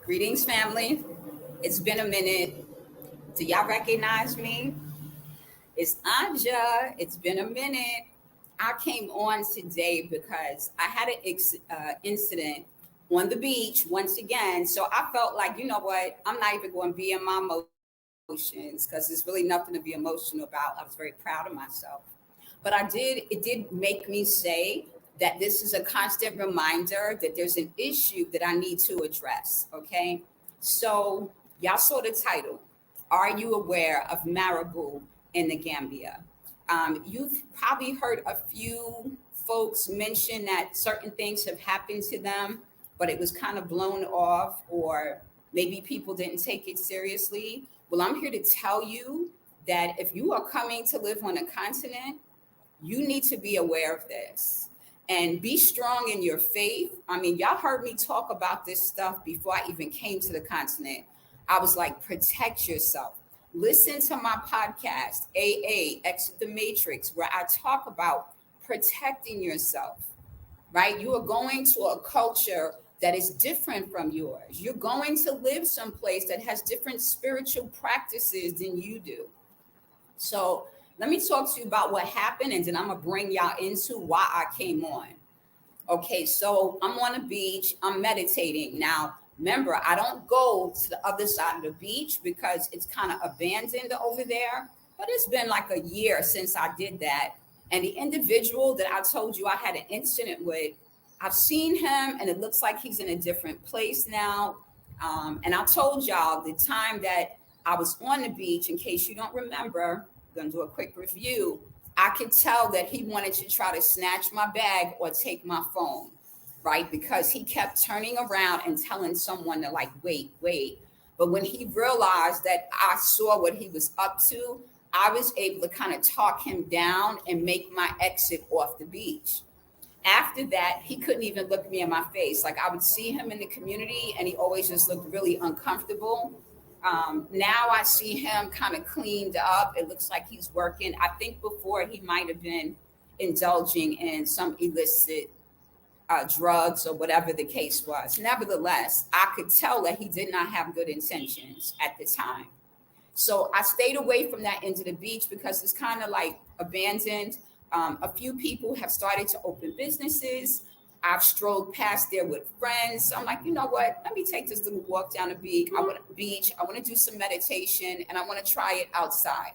Greetings, family. It's been a minute. Do y'all recognize me? It's Anja. It's been a minute. I came on today because I had an incident on the beach once again. So I felt like, you know what? I'm not even going to be in my emotions because there's really nothing to be emotional about. I was very proud of myself. It did make me say that this is a constant reminder that there's an issue that I need to address. Okay. So, y'all saw the title. Are you aware of Marabou in the Gambia? You've probably heard a few folks mention that certain things have happened to them, but it was kind of blown off, or maybe people didn't take it seriously. Well, I'm here to tell you that if you are coming to live on a continent, you need to be aware of this and be strong in your faith. I mean, y'all heard me talk about this stuff before I even came to the continent. I was like, protect yourself. Listen to my podcast, AA, Exit the Matrix, where I talk about protecting yourself, right? You are going to a culture that is different from yours. You're going to live someplace that has different spiritual practices than you do. So let me talk to you about what happened, and then I'm gonna bring y'all into why I came on. Okay, so I'm on a beach, I'm meditating. Now, remember, I don't go to the other side of the beach because it's kind of abandoned over there. But it's been like a year since I did that. And the individual that I told you I had an incident with, I've seen him and it looks like he's in a different place now. And I told y'all the time that I was on the beach, in case you don't remember, I'm going to do a quick review. I could tell that he wanted to try to snatch my bag or take my phone, right? Because he kept turning around and telling someone to like, wait, wait. But when he realized that I saw what he was up to, I was able to kind of talk him down and make my exit off the beach. After that, he couldn't even look me in my face. Like I would see him in the community and he always just looked really uncomfortable. Now I see him kind of cleaned up. It looks like he's working. I think before he might have been indulging in some illicit drugs or whatever the case was. Nevertheless, I could tell that he did not have good intentions at the time. So I stayed away from that end of the beach because it's kind of like abandoned. A few people have started to open businesses. I've strolled past there with friends. I'm like, you know what? Let me take this little walk down the beach. I want to do some meditation and I want to try it outside.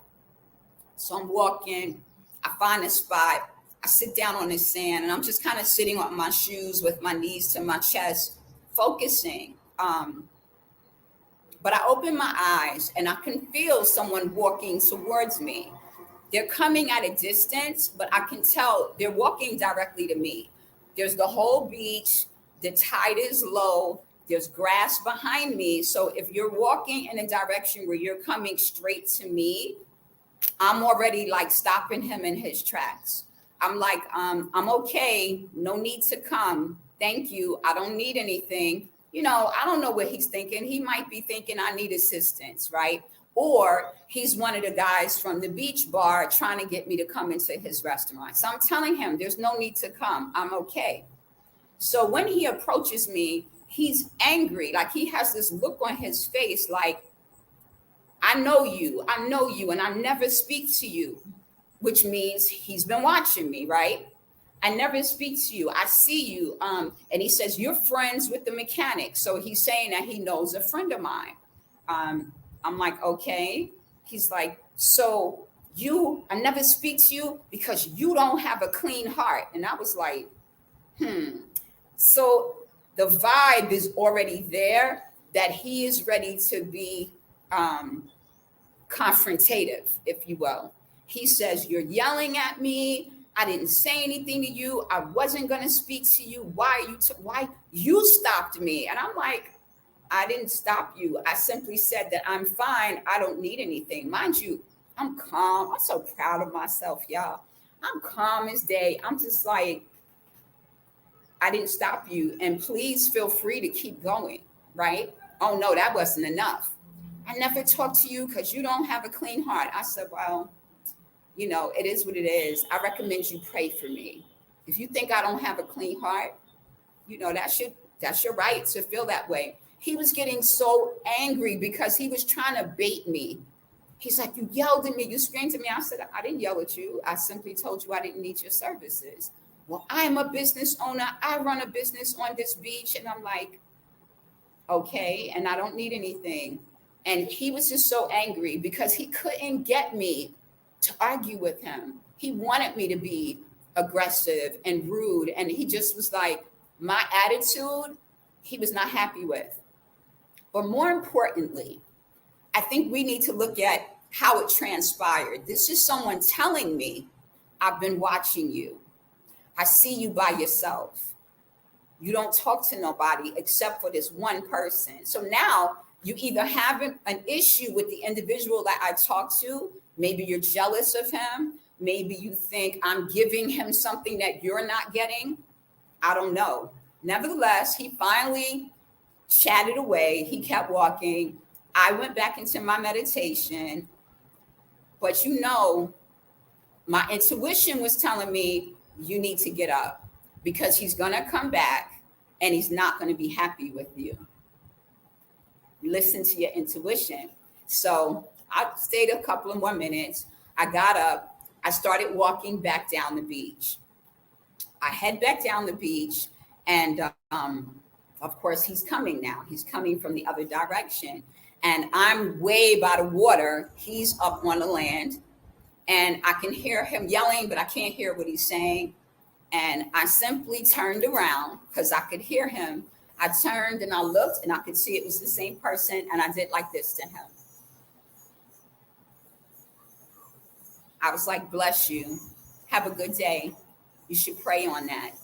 So I'm walking. I find a spot. I sit down on the sand and I'm just kind of sitting on my shoes with my knees to my chest, focusing. But I open my eyes and I can feel someone walking towards me. They're coming at a distance, but I can tell they're walking directly to me. There's the whole beach. The tide is low. There's grass behind me. So if you're walking in a direction where you're coming straight to me, I'm already like stopping him in his tracks. I'm like, I'm okay. No need to come. Thank you. I don't need anything. I don't know what he's thinking. He might be thinking I need assistance, right? Or he's one of the guys from the beach bar trying to get me to come into his restaurant. So I'm telling him there's no need to come. I'm okay. So when he approaches me, he's angry. Like he has this look on his face like, I know you, and I never speak to you, which means he's been watching me, right? I never speak to you. I see you. And he says, you're friends with the mechanic. So he's saying that he knows a friend of mine. I'm like, okay. He's like, so I never speak to you because you don't have a clean heart. And I was like, So the vibe is already there that he is ready to be confrontative, if you will. He says, you're yelling at me. I didn't say anything to you. I wasn't going to speak to you. Why you stopped me? And I'm like, I didn't stop you. I simply said that I'm fine. I don't need anything. Mind you, I'm calm. I'm so proud of myself, y'all. I'm calm as day. I'm just like, I didn't stop you. And please feel free to keep going, right? Oh, no, that wasn't enough. I never talked to you because you don't have a clean heart. I said, well, it is what it is. I recommend you pray for me. If you think I don't have a clean heart, that's your right to feel that way. He was getting so angry because he was trying to bait me. He's like, you yelled at me, you screamed at me. I said, I didn't yell at you. I simply told you I didn't need your services. Well, I am a business owner. I run a business on this beach. And I'm like, okay, and I don't need anything. And he was just so angry because he couldn't get me to argue with him. He wanted me to be aggressive and rude. And he just was like, my attitude, he was not happy with. But more importantly, I think we need to look at how it transpired. This is someone telling me, I've been watching you. I see you by yourself. You don't talk to nobody except for this one person. So now you either have an issue with the individual that I talk to. Maybe you're jealous of him. Maybe you think I'm giving him something that you're not getting. I don't know. Nevertheless, he finally chatted away. He kept walking. I went back into my meditation. But my intuition was telling me, you need to get up because he's going to come back and he's not going to be happy with you. Listen to your intuition. So I stayed a couple of more minutes. I got up. I started walking back down the beach. I head back down the beach, and of course, he's coming now. He's coming from the other direction. And I'm way by the water. He's up on the land. And I can hear him yelling, but I can't hear what he's saying. And I simply turned around because I could hear him. I turned and I looked and I could see it was the same person. And I did like this to him. I was like, bless you. Have a good day. You should pray on that.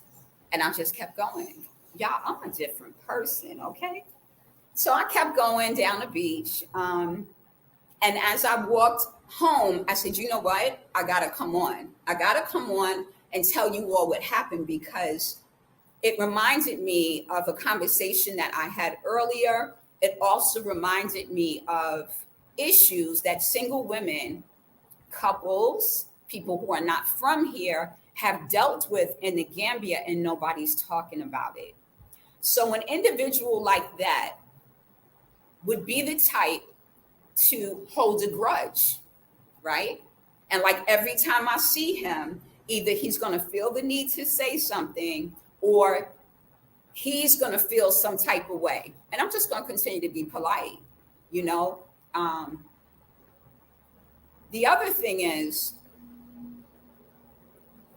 And I just kept going. Y'all, I'm a different person, okay? So I kept going down the beach. And as I walked home, I said, you know what? I got to come on. I got to come on and tell you all what happened because it reminded me of a conversation that I had earlier. It also reminded me of issues that single women, couples, people who are not from here have dealt with in the Gambia and nobody's talking about it. So an individual like that would be the type to hold a grudge, right? And like every time I see him, either he's going to feel the need to say something or he's going to feel some type of way. And I'm just going to continue to be polite, you know? The other thing is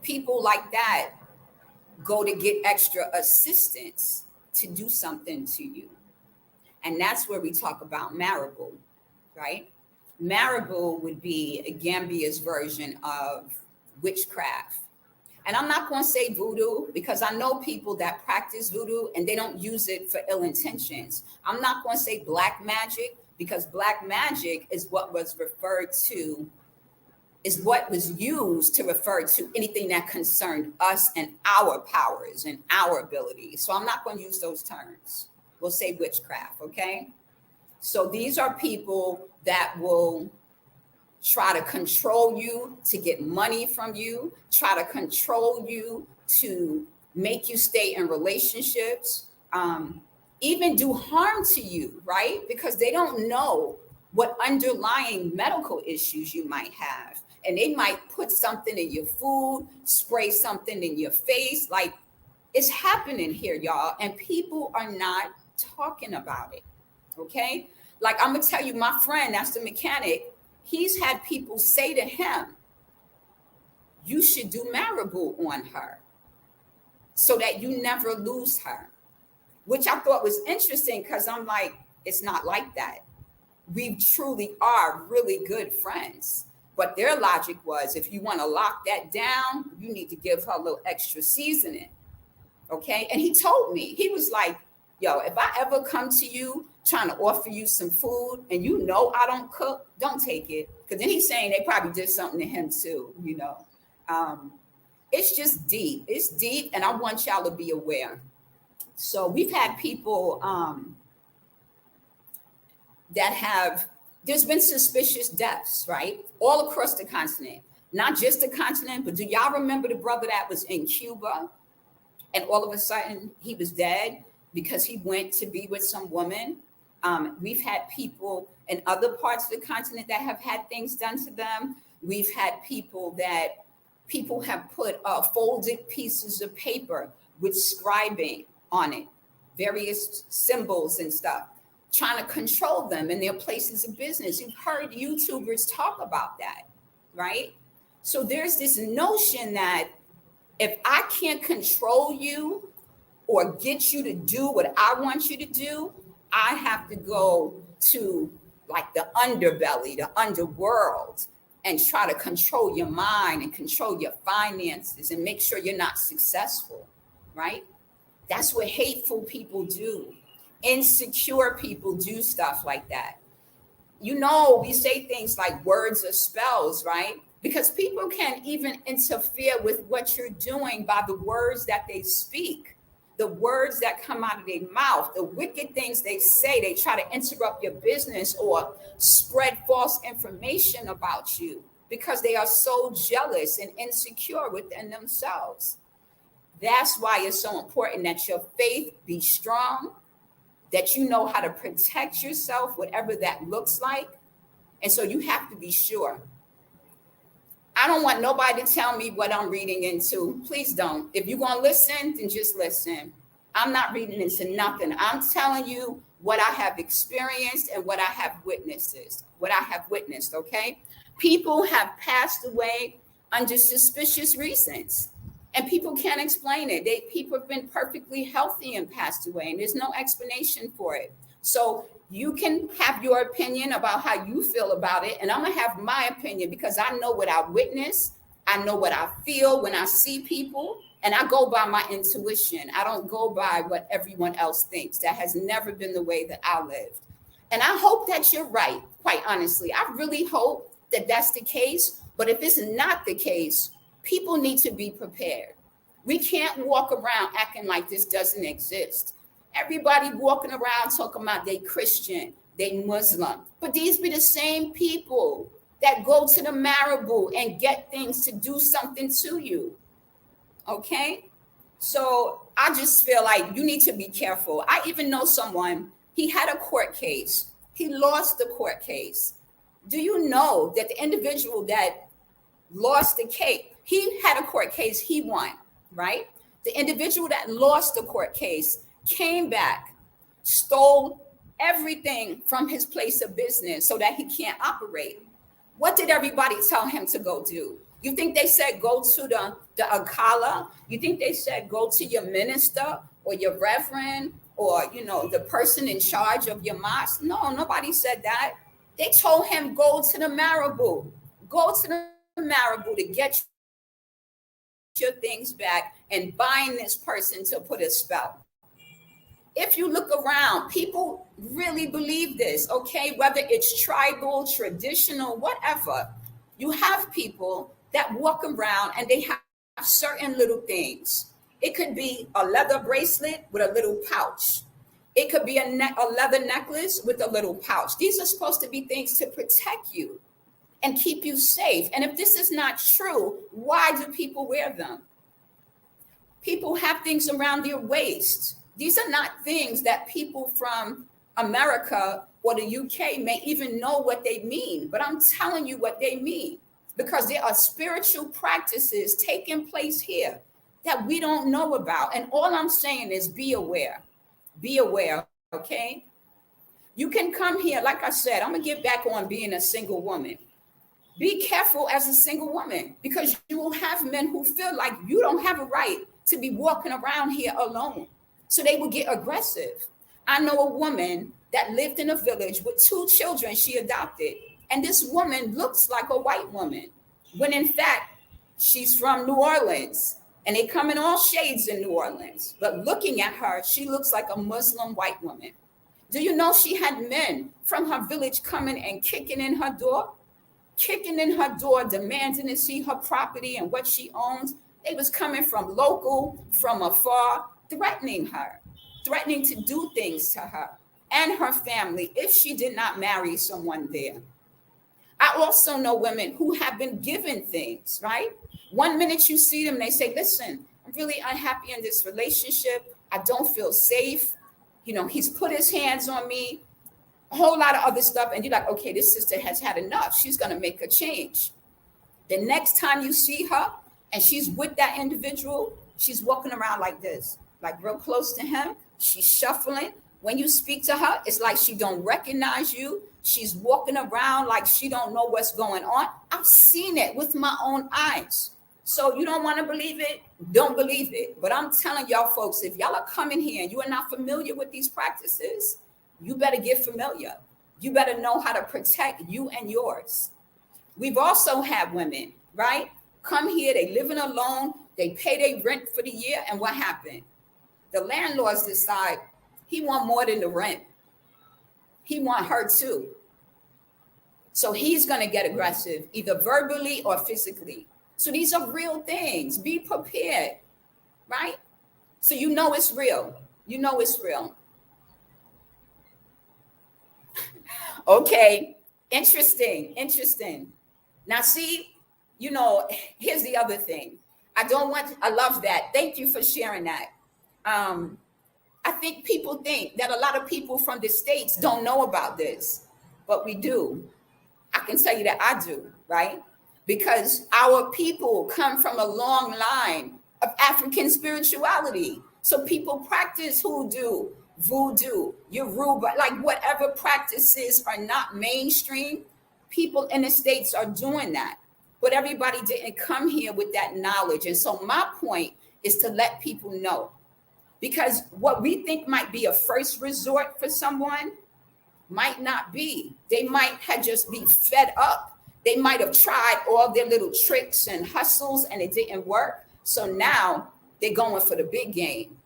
people like that go to get extra assistance to do something to you. And that's where we talk about Marabou, right? Marabou would be Gambia's version of witchcraft. And I'm not going to say voodoo because I know people that practice voodoo and they don't use it for ill intentions. I'm not going to say black magic because black magic is what was used to refer to anything that concerned us and our powers and our abilities. So I'm not going to use those terms. We'll say witchcraft, okay? So these are people that will try to control you to get money from you, try to control you to make you stay in relationships, even do harm to you, right? Because they don't know what underlying medical issues you might have. And they might put something in your food, spray something in your face. Like it's happening here, y'all. And people are not talking about it, okay? Like I'm gonna tell you, my friend, that's the mechanic, he's had people say to him, you should do Marabou on her so that you never lose her, which I thought was interesting because I'm like, it's not like that. We truly are really good friends. But their logic was, if you want to lock that down, you need to give her a little extra seasoning, okay? And he told me, he was like, yo, if I ever come to you trying to offer you some food and you know I don't cook, don't take it. Because then he's saying they probably did something to him too, you know. It's just deep. It's deep, and I want y'all to be aware. So we've had people there's been suspicious deaths, right? All across the continent. Not just the continent, but do y'all remember the brother that was in Cuba and all of a sudden he was dead? because he went to be with some woman. We've had people in other parts of the continent that have had things done to them. We've had people have put folded pieces of paper with scribing on it, various symbols and stuff, trying to control them in their places of business. You've heard YouTubers talk about that, right? So there's this notion that if I can't control you or get you to do what I want you to do, I have to go to like the underbelly, the underworld, and try to control your mind and control your finances and make sure you're not successful, right? That's what hateful people do. Insecure people do stuff like that. You know, we say things like words or spells, right? Because people can even interfere with what you're doing by the words that they speak, the words that come out of their mouth, the wicked things they say. They try to interrupt your business or spread false information about you because they are so jealous and insecure within themselves. That's why it's so important that your faith be strong, that you know how to protect yourself, whatever that looks like. And so you have to be sure. I don't want nobody to tell me what I'm reading into. Please don't. If you're going to listen, then just listen. I'm not reading into nothing. I'm telling you what I have experienced and what I have witnessed, okay? People have passed away under suspicious reasons, and people can't explain it. People have been perfectly healthy and passed away, and there's no explanation for it. So you can have your opinion about how you feel about it, and I'm going to have my opinion because I know what I witness. I know what I feel when I see people, and I go by my intuition. I don't go by what everyone else thinks. That has never been the way that I lived. And I hope that you're right, quite honestly. I really hope that that's the case. But if it's not the case, people need to be prepared. We can't walk around acting like this doesn't exist. Everybody walking around talking about they Christian, they Muslim. But these be the same people that go to the Marabou and get things to do something to you. Okay? So I just feel like you need to be careful. I even know someone, he had a court case. He lost the court case. Do you know that the individual that lost the case, he had a court case, he won, right? The individual that lost the court case came back, stole everything from his place of business so that he can't operate. What did everybody tell him to go do? You think they said go to the Akala? You think they said go to your minister or your reverend or, the person in charge of your mosque? No, nobody said that. They told him go to the Marabou. Go to the Marabou to get your things back and bind this person to put a spell. If you look around, people really believe this, okay? Whether it's tribal, traditional, whatever, you have people that walk around and they have certain little things. It could be a leather bracelet with a little pouch. It could be a leather necklace with a little pouch. These are supposed to be things to protect you and keep you safe. And if this is not true, why do people wear them? People have things around their waist. These are not things that people from America or the UK may even know what they mean, but I'm telling you what they mean because there are spiritual practices taking place here that we don't know about. And all I'm saying is be aware, okay? You can come here, like I said, I'm gonna get back on being a single woman. Be careful as a single woman because you will have men who feel like you don't have a right to be walking around here alone. So they will get aggressive. I know a woman that lived in a village with 2 children she adopted. And this woman looks like a white woman, when in fact, she's from New Orleans. And they come in all shades in New Orleans. But looking at her, she looks like a Muslim white woman. Do you know she had men from her village coming and kicking in her door, demanding to see her property and what she owns? They was coming from local, from afar, threatening to do things to her and her family if she did not marry someone there. I also know women who have been given things, right? One minute you see them, they say, listen, I'm really unhappy in this relationship. I don't feel safe. He's put his hands on me, a whole lot of other stuff. And you're like, okay, this sister has had enough. She's going to make a change. The next time you see her and she's with that individual, she's walking around like this, like real close to him. She's shuffling. When you speak to her, it's like she don't recognize you. She's walking around like she don't know what's going on. I've seen it with my own eyes. So you don't want to believe it? Don't believe it. But I'm telling y'all folks, if y'all are coming here and you are not familiar with these practices, you better get familiar. You better know how to protect you and yours. We've also had women, right? Come here, they living alone, they pay their rent for the year, and what happened? The landlords decide he want more than the rent. He want her too. So he's going to get aggressive, either verbally or physically. So these are real things. Be prepared, right? So you know it's real. You know it's real. Okay, interesting. Now see, here's the other thing. I love that. Thank you for sharing that. I think people think that a lot of people from the States don't know about this, but we do. I can tell you that I do, right? Because our people come from a long line of African spirituality. So people practice hoodoo, voodoo, Yoruba, like whatever practices are not mainstream, people in the States are doing that. But everybody didn't come here with that knowledge. And so my point is to let people know. Because what we think might be a first resort for someone might not be. They might have just be fed up. They might have tried all their little tricks and hustles and it didn't work. So now they're going for the big game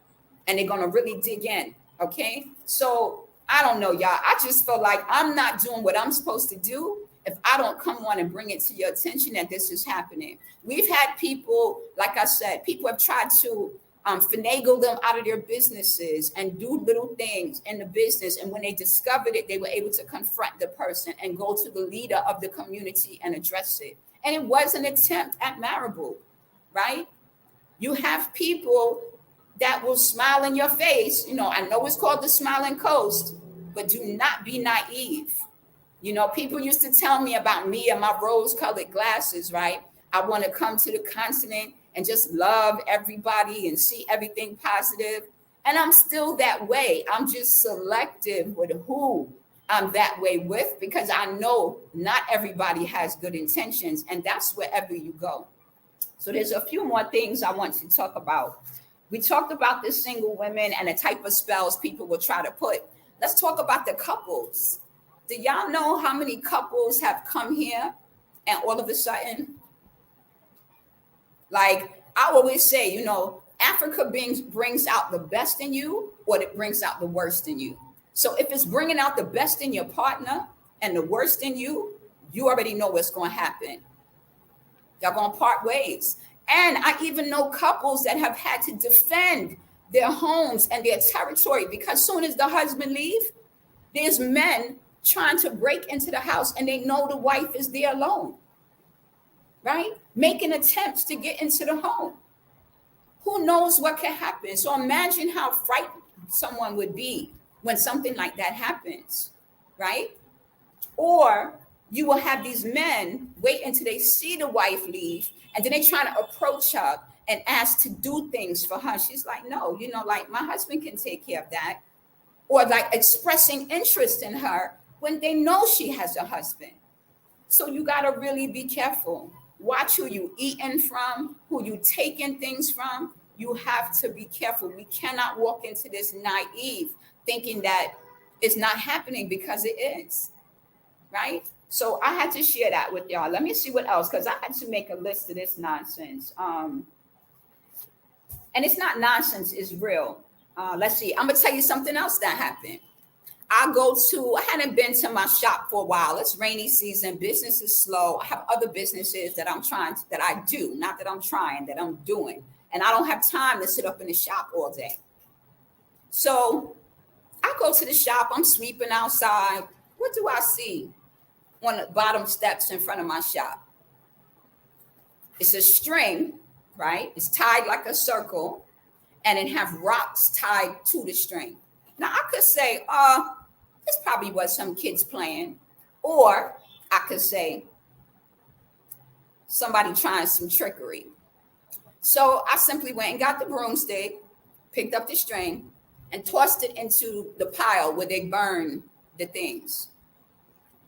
and they're going to really dig in. Okay. So I don't know, y'all. I just feel like I'm not doing what I'm supposed to do if I don't come on and bring it to your attention that this is happening. We've had people, like I said, people have tried to finagle them out of their businesses and do little things in the business. And when they discovered it, they were able to confront the person and go to the leader of the community and address it. And it was an attempt at Marabou, right? You have people that will smile in your face. I know it's called the Smiling Coast, but do not be naive. People used to tell me about me and my rose-colored glasses, right? I want to come to the continent and just love everybody and see everything positive. And I'm still that way. I'm just selective with who I'm that way with because I know not everybody has good intentions, and that's wherever you go. So there's a few more things I want to talk about. We talked about the single women and the type of spells people will try to put. Let's talk about the couples. Do y'all know how many couples have come here and all of a sudden, like I always say, Africa brings out the best in you or it brings out the worst in you. So if it's bringing out the best in your partner and the worst in you, you already know what's going to happen. Y'all going to part ways. And I even know couples that have had to defend their homes and their territory because soon as the husband leaves, there's men trying to break into the house and they know the wife is there alone, right? Making attempts to get into the home. Who knows what can happen? So imagine how frightened someone would be when something like that happens, right? Or you will have these men wait until they see the wife leave and then they trying to approach her and ask to do things for her. She's like, no, like my husband can take care of that. Or like expressing interest in her when they know she has a husband. So you got to really be careful. Watch who you eating from, who you taking things from. You have to be careful. We cannot walk into this naive thinking that it's not happening because it is, right? So I had to share that with y'all. Let me see what else, because I had to make a list of this nonsense. And it's not nonsense, it's real. Let's see. I'm going to tell you something else that happened. I hadn't been to my shop for a while. It's rainy season. Business is slow. I have other businesses that I do, not that I'm trying, that I'm doing. And I don't have time to sit up in the shop all day. So I go to the shop. I'm sweeping outside. What do I see on the bottom steps in front of my shop? It's a string, right? It's tied like a circle, and it have rocks tied to the string. Now I could say, this probably was some kids playing, or I could say somebody trying some trickery. So I simply went and got the broomstick, picked up the string, and tossed it into the pile where they burn the things.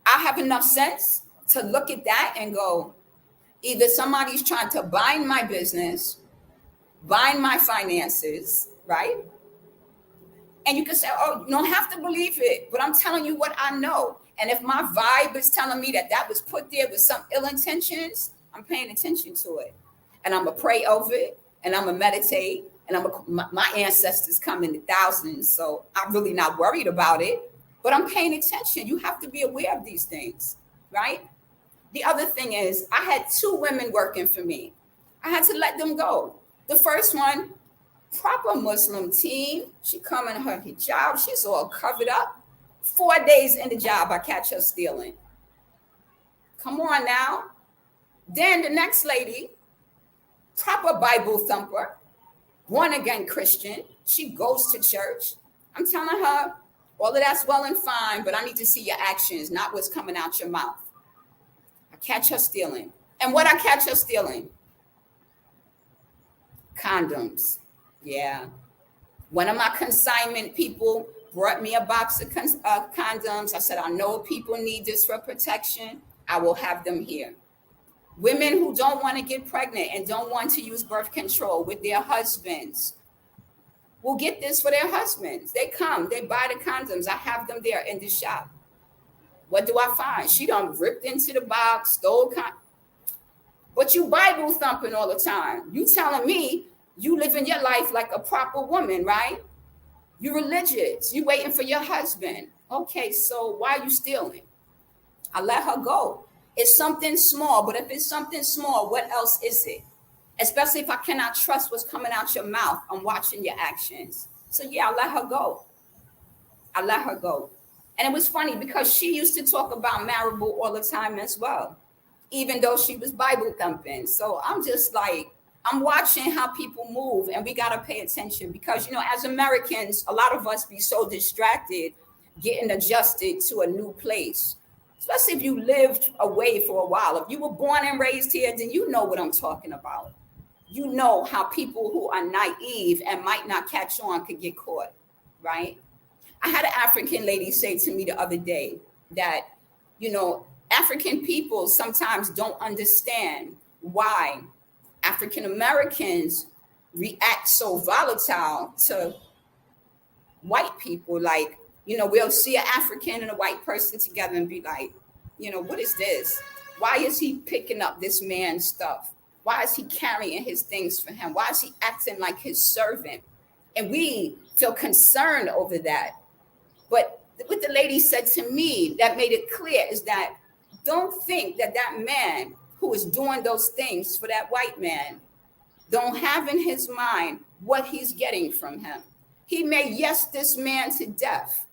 I have enough sense to look at that and go, either somebody's trying to bind my business, bind my finances, right? And you can say, oh, you don't have to believe it, but I'm telling you what I know. And if my vibe is telling me that that was put there with some ill intentions, I'm paying attention to it. And I'm going to pray over it, and I'm going to meditate, and my ancestors come in the thousands, so I'm really not worried about it, but I'm paying attention. You have to be aware of these things, right? The other thing is, I had two women working for me. I had to let them go. The first one, proper Muslim teen, she come in her hijab, she's all covered up. 4 days in the job, I catch her stealing. Come on now. Then the next lady, proper Bible thumper, born again Christian, she goes to church. I'm telling her, all of that's well and fine, but I need to see your actions, not what's coming out your mouth. I catch her stealing. And what I catch her stealing? Condoms. Yeah. One of my consignment people brought me a box of condoms. I said, I know people need this for protection. I will have them here. Women who don't want to get pregnant and don't want to use birth control with their husbands will get this for their husbands. They come, they buy the condoms. I have them there in the shop. What do I find? She done ripped into the box, stole but you Bible thumping all the time. You telling me you living your life like a proper woman, right? You religious. You waiting for your husband. Okay, so why are you stealing? I let her go. It's something small, but if it's something small, what else is it? Especially if I cannot trust what's coming out your mouth. I'm watching your actions. So yeah, I let her go. I let her go. And it was funny because she used to talk about Marabou all the time as well, even though she was Bible thumping. So I'm just like, I'm watching how people move, and we got to pay attention because, you know, as Americans, a lot of us be so distracted getting adjusted to a new place, especially if you lived away for a while. If you were born and raised here, then you know what I'm talking about. You know how people who are naive and might not catch on could get caught, right? I had an African lady say to me the other day that, you know, African people sometimes don't understand why African Americans react so volatile to white people. Like, you know, we'll see an African and a white person together and be like, you know, what is this? Why is he picking up this man's stuff? Why is he carrying his things for him? Why is he acting like his servant? And we feel concerned over that. But what the lady said to me that made it clear is that don't think that that man who is doing those things for that white man don't have in his mind what he's getting from him. He may yes this man to death,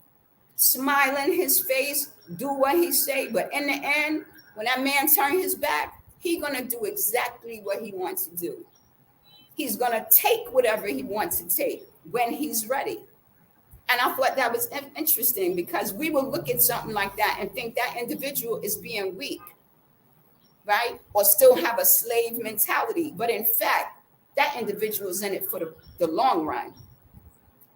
smile in his face, do what he say, but in the end, when that man turn his back, he's gonna do exactly what he wants to do. He's gonna take whatever he wants to take when he's ready. And I thought that was interesting because we will look at something like that and think that individual is being weak, right? Or still have a slave mentality. But in fact, that individual is in it for the long run.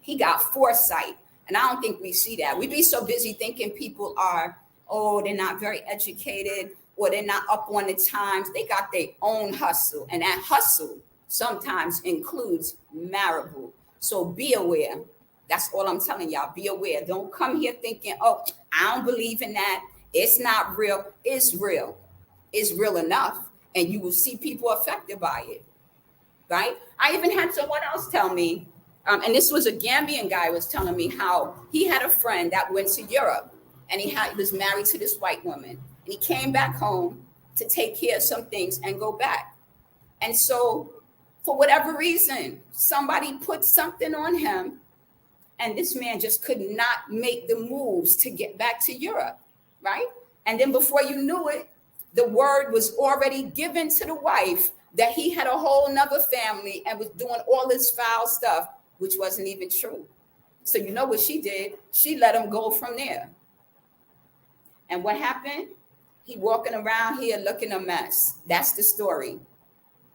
He got foresight. And I don't think we see that. We be so busy thinking people are, oh, they're not very educated or they're not up on the times. They got their own hustle. And that hustle sometimes includes Marabou. So be aware. That's all I'm telling y'all. Be aware. Don't come here thinking, oh, I don't believe in that. It's not real. It's real. It's real enough. And you will see people affected by it. Right? I even had someone else tell me, and this was a Gambian guy was telling me how he had a friend that went to Europe and he was married to this white woman. And he came back home to take care of some things and go back. And so for whatever reason, somebody put something on him. And this man just could not make the moves to get back to Europe, right? And then before you knew it, the word was already given to the wife that he had a whole nother family and was doing all this foul stuff, which wasn't even true. So you know what she did? She let him go from there. And what happened? He walking around here looking a mess. That's the story.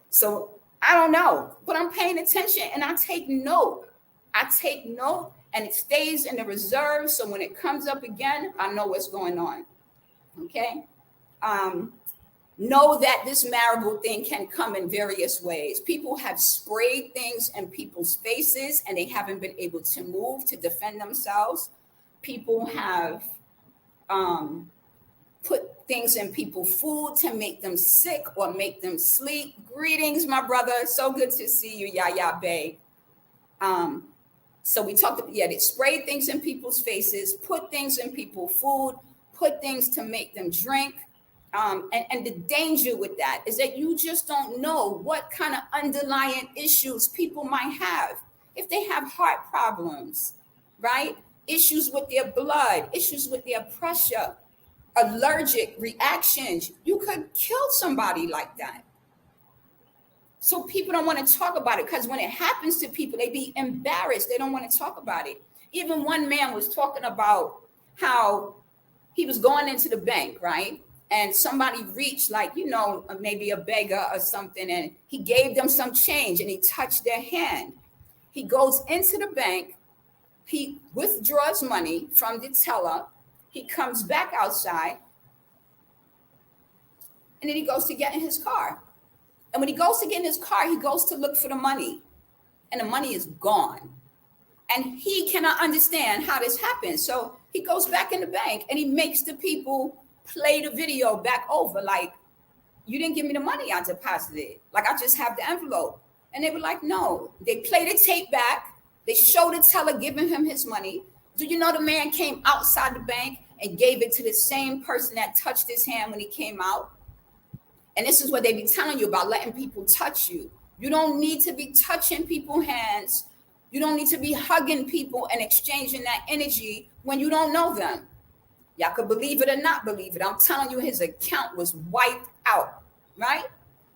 So I don't know, but I'm paying attention and I take note. I take note and it stays in the reserve. So when it comes up again, I know what's going on. Okay. Know that this Marabou thing can come in various ways. People have sprayed things in people's faces and they haven't been able to move to defend themselves. People have put things in people's food to make them sick or make them sleep. Greetings, my brother. So good to see you, Yaya Bay. So we talked, they sprayed things in people's faces, put things in people's food, put things to make them drink. And the danger with that is that you just don't know what kind of underlying issues people might have. If they have heart problems, right? Issues with their blood, issues with their pressure, allergic reactions, you could kill somebody like that. So people don't want to talk about it because when it happens to people, they be embarrassed. They don't want to talk about it. Even one man was talking about how he was going into the bank, right? And somebody reached, like, maybe a beggar or something, and he gave them some change and he touched their hand. He goes into the bank, he withdraws money from the teller, he comes back outside, and then he goes to get in his car. And when he goes to get in his car, he goes to look for the money, and the money is gone. And he cannot understand how this happened. So he goes back in the bank and he makes the people play the video back over, like, you didn't give me the money I deposited. Like, I just have the envelope. And they were like, no. They play the tape back. They show the teller giving him his money. Do you know the man came outside the bank and gave it to the same person that touched his hand when he came out? And this is what they be telling you about, letting people touch you. You don't need to be touching people's hands. You don't need to be hugging people and exchanging that energy when you don't know them. Y'all could believe it or not believe it. I'm telling you, his account was wiped out, right?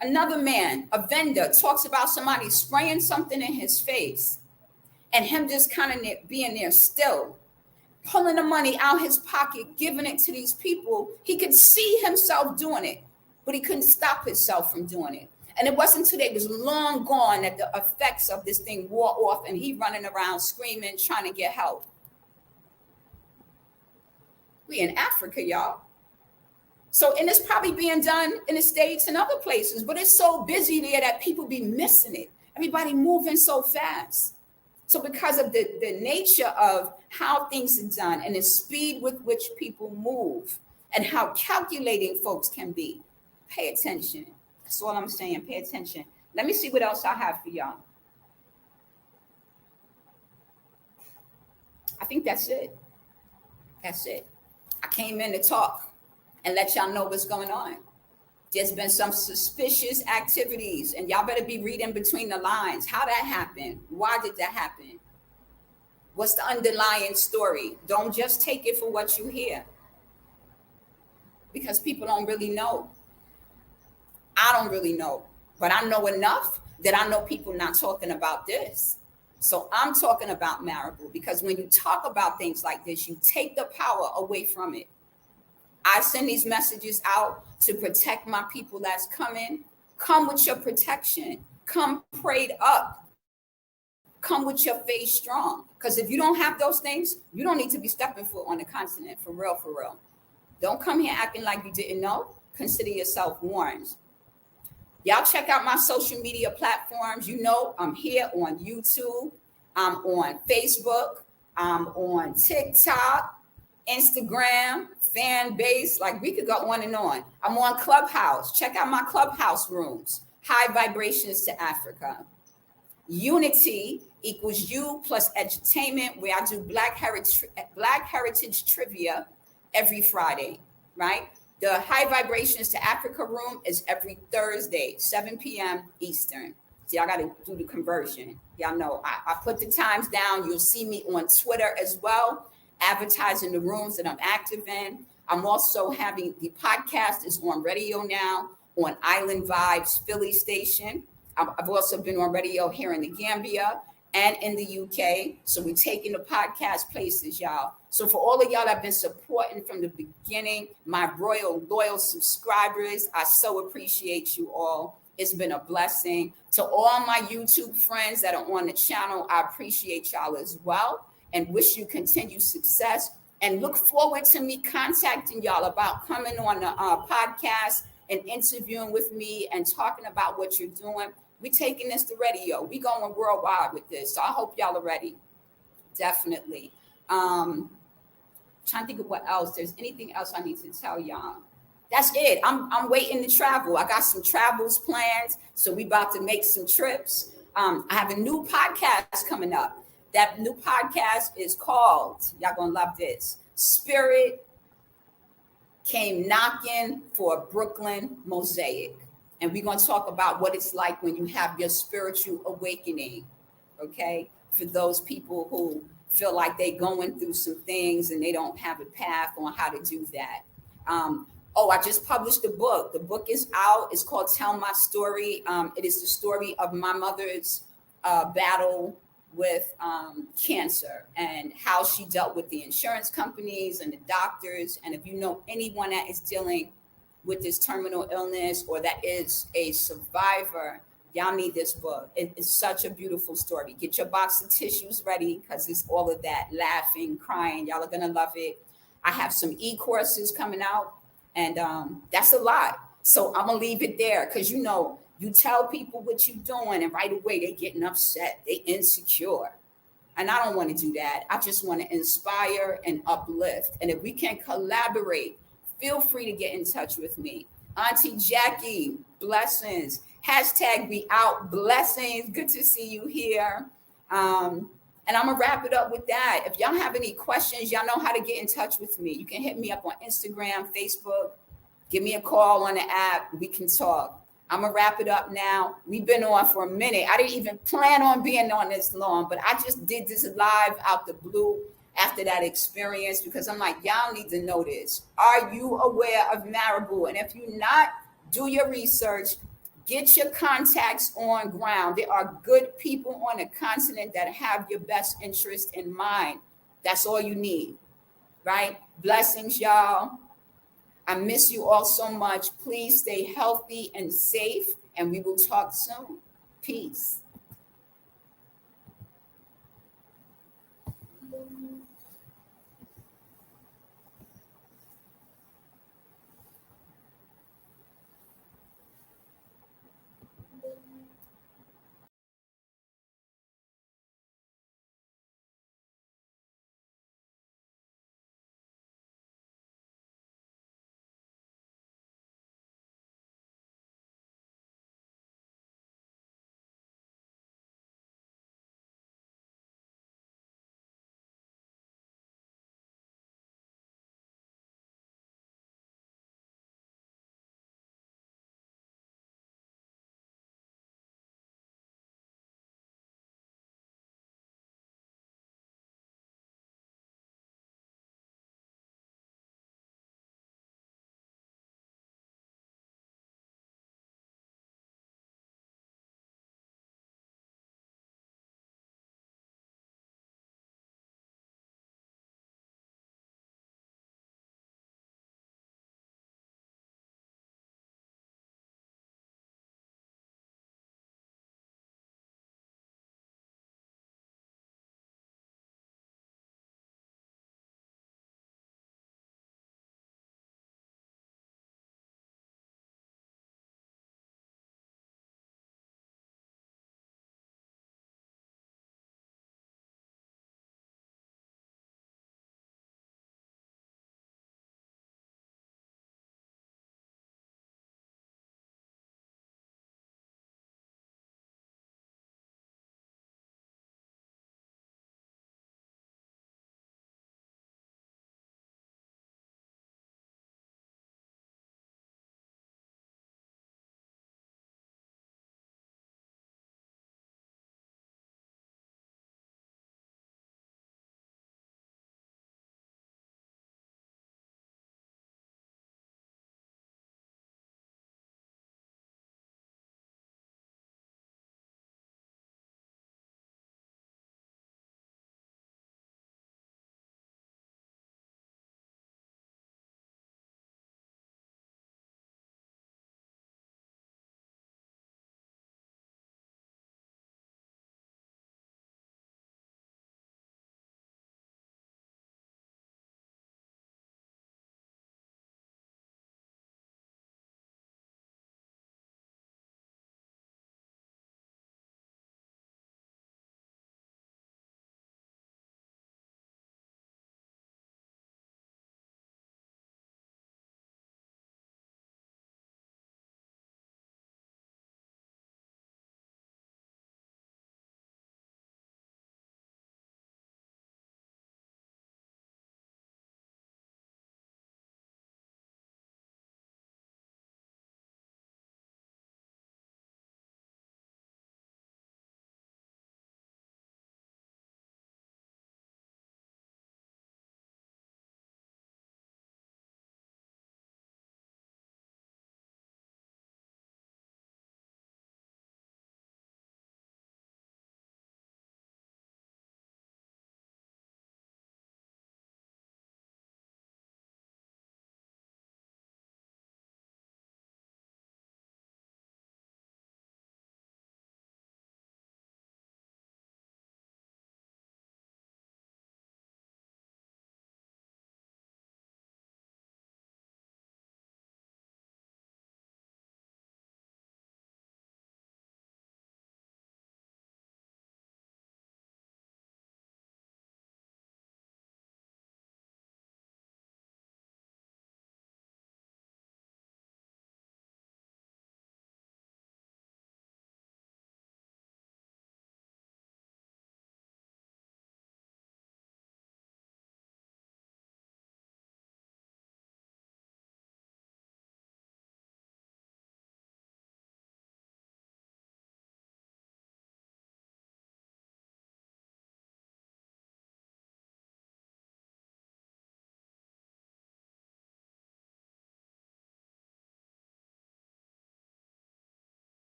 Another man, a vendor, talks about somebody spraying something in his face and him just kind of being there still, pulling the money out his pocket, giving it to these people. He could see himself doing it, but he couldn't stop himself from doing it. And it wasn't until they was long gone that the effects of this thing wore off and he running around screaming, trying to get help. We in Africa, y'all. So, and it's probably being done in the States and other places, but it's so busy there that people be missing it. Everybody moving so fast. So because of the nature of how things are done and the speed with which people move and how calculating folks can be, pay attention. That's all I'm saying. Pay attention. Let me see what else I have for y'all. I think that's it. That's it. I came in to talk and let y'all know what's going on. There's been some suspicious activities, and y'all better be reading between the lines. How that happened? Why did that happen? What's the underlying story? Don't just take it for what you hear, because people don't really know. I don't really know, but I know enough that I know people not talking about this. So I'm talking about Marabou, because when you talk about things like this, you take the power away from it. I send these messages out to protect my people that's coming. Come with your protection. Come prayed up. Come with your faith strong. Because if you don't have those things, you don't need to be stepping foot on the continent. For real, for real. Don't come here acting like you didn't know. Consider yourself warned. Y'all check out my social media platforms. You know, I'm here on YouTube. I'm on Facebook. I'm on TikTok, Instagram, fan base. Like, we could go on and on. I'm on Clubhouse. Check out my Clubhouse rooms. High Vibrations to Africa. Unity equals you plus edutainment, where I do Black Heritage trivia every Friday, right? The High Vibrations to Africa room is every Thursday, 7 p.m. Eastern. See, I got to do the conversion. Y'all know I put the times down. You'll see me on Twitter as well, advertising the rooms that I'm active in. I'm also having the podcast is on radio now on Island Vibes Philly Station. I've also been on radio here in the Gambia and in the UK. So we're taking the podcast places, y'all. So for all of y'all that have been supporting from the beginning, my royal, loyal subscribers, I so appreciate you all. It's been a blessing. To all my YouTube friends that are on the channel, I appreciate y'all as well and wish you continued success. And look forward to me contacting y'all about coming on the podcast and interviewing with me and talking about what you're doing. We taking this to radio. We going worldwide with this. So I hope y'all are ready. Definitely. Trying to think of what else. There's anything else I need to tell y'all. That's it. I'm waiting to travel. I got some travels planned. So we about to make some trips. I have a new podcast coming up. That new podcast is called, y'all gonna love this, Spirit Came Knocking for Brooklyn Mosaic. And we're going to talk about what it's like when you have your spiritual awakening, okay? For those people who feel like they're going through some things and they don't have a path on how to do that. I just published a book. The book is out. It's called Tell My Story. It is the story of my mother's battle with cancer and how she dealt with the insurance companies and the doctors. And if you know anyone that is dealing with this terminal illness or that is a survivor, y'all need this book. It's such a beautiful story. Get your box of tissues ready because it's all of that laughing, crying. Y'all are going to love it. I have some e-courses coming out, and that's a lot. So I'm going to leave it there because, you know, you tell people what you're doing and right away they're getting upset. They insecure. And I don't want to do that. I just want to inspire and uplift. And if we can collaborate, feel free to get in touch with me. Auntie Jackie, blessings. Hashtag be out, blessings. Good to see you here. And I'm going to wrap it up with that. If y'all have any questions, y'all know how to get in touch with me. You can hit me up on Instagram, Facebook. Give me a call on the app. We can talk. I'm going to wrap it up now. We've been on for a minute. I didn't even plan on being on this long, but I just did this live out the blue after that experience because I'm like, y'all need to know this. Are you aware of Marabou? And if you're not, do your research. Get your contacts on ground. There are good people on the continent that have your best interest in mind. That's all you need, right? Blessings, y'all. I miss you all so much. Please stay healthy and safe, and we will talk soon. Peace.